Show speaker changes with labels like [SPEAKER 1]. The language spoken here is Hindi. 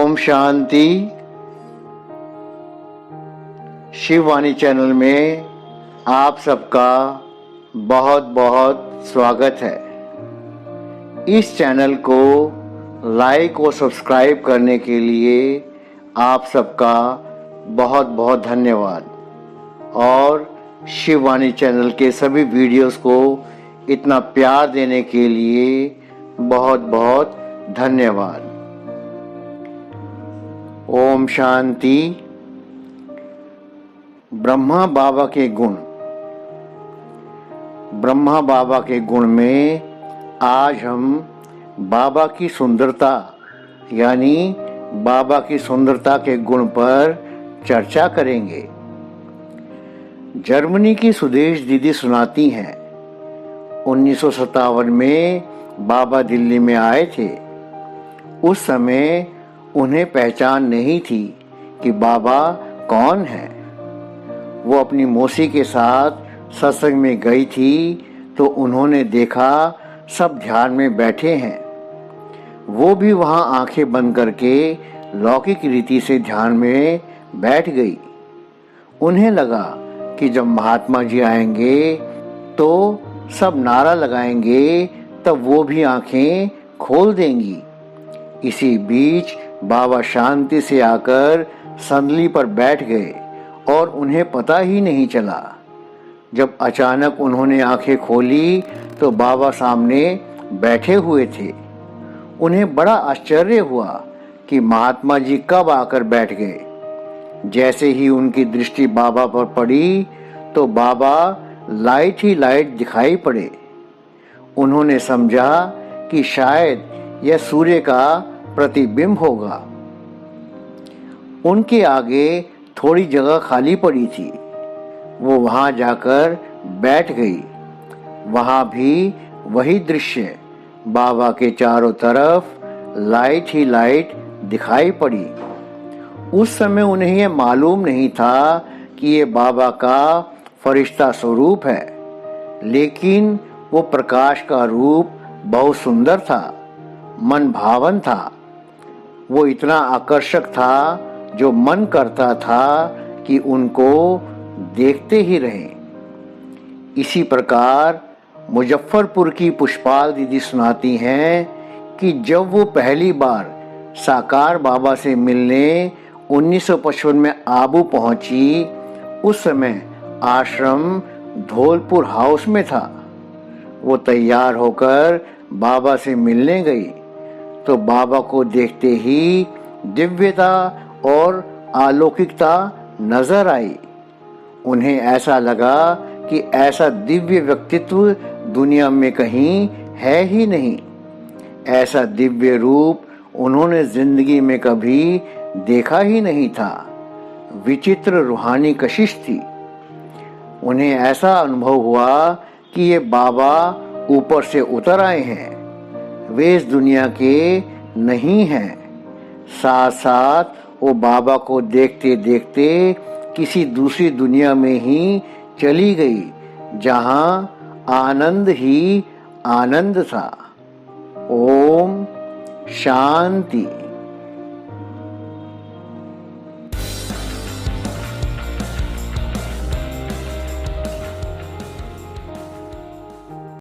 [SPEAKER 1] ओम शांति। शिववाणी चैनल में आप सबका बहुत बहुत स्वागत है। इस चैनल को लाइक और सब्सक्राइब करने के लिए आप सबका बहुत बहुत धन्यवाद और शिववाणी चैनल के सभी वीडियोस को इतना प्यार देने के लिए बहुत बहुत धन्यवाद। ओम शांति। ब्रह्मा बाबा के गुण। ब्रह्मा बाबा के गुण में आज हम बाबा की सुंदरता यानी बाबा की सुंदरता के गुण पर चर्चा करेंगे। जर्मनी की सुदेश दीदी सुनाती हैं, 1957 में बाबा दिल्ली में आए थे। उस समय उन्हें पहचान नहीं थी कि बाबा कौन है। वो अपनी मौसी के साथ सत्संग में गई थी तो उन्होंने देखा सब ध्यान में बैठे हैं। वो भी वहां आंखें बंद करके लौकिक रीति से ध्यान में बैठ गई। उन्हें लगा कि जब महात्मा जी आएंगे तो सब नारा लगाएंगे, तब वो भी आंखें खोल देंगी। इसी बीच बाबा शांति से आकर संदली पर बैठ गए और उन्हें पता ही नहीं चला। जब अचानक उन्होंने आंखें खोली तो बाबा सामने बैठे हुए थे। उन्हें बड़ा आश्चर्य हुआ कि महात्मा जी कब आकर बैठ गए। जैसे ही उनकी दृष्टि बाबा पर पड़ी तो बाबा लाइट ही लाइट दिखाई पड़े। उन्होंने समझा कि शायद यह सूर्य का प्रतिबिंब होगा। उनके आगे थोड़ी जगह खाली पड़ी थी। वो वहां जाकर बैठ गई। वहां भी वही दृश्य, बाबा के चारों तरफ लाइट ही लाइट दिखाई पड़ी। उस समय उन्हें यह मालूम नहीं था कि ये बाबा का फरिश्ता स्वरूप है, लेकिन वो प्रकाश का रूप बहुत सुंदर था, मन भावन था। वो इतना आकर्षक था जो मन करता था कि उनको देखते ही रहें। इसी प्रकार मुजफ्फरपुर की पुष्पाल दीदी सुनाती हैं कि जब वो पहली बार साकार बाबा से मिलने 1955 में आबू पहुंची, उस समय आश्रम धौलपुर हाउस में था। वो तैयार होकर बाबा से मिलने गई तो बाबा को देखते ही दिव्यता और अलौकिकता नजर आई। उन्हें ऐसा लगा कि ऐसा दिव्य व्यक्तित्व दुनिया में कहीं है ही नहीं। ऐसा दिव्य रूप उन्होंने जिंदगी में कभी देखा ही नहीं था। विचित्र रूहानी कशिश थी। उन्हें ऐसा अनुभव हुआ कि ये बाबा ऊपर से उतर आए हैं, वे इस दुनिया के नहीं हैं। साथ साथ वो बाबा को देखते देखते किसी दूसरी दुनिया में ही चली गई, जहां आनंद ही आनंद था। ओम शांति।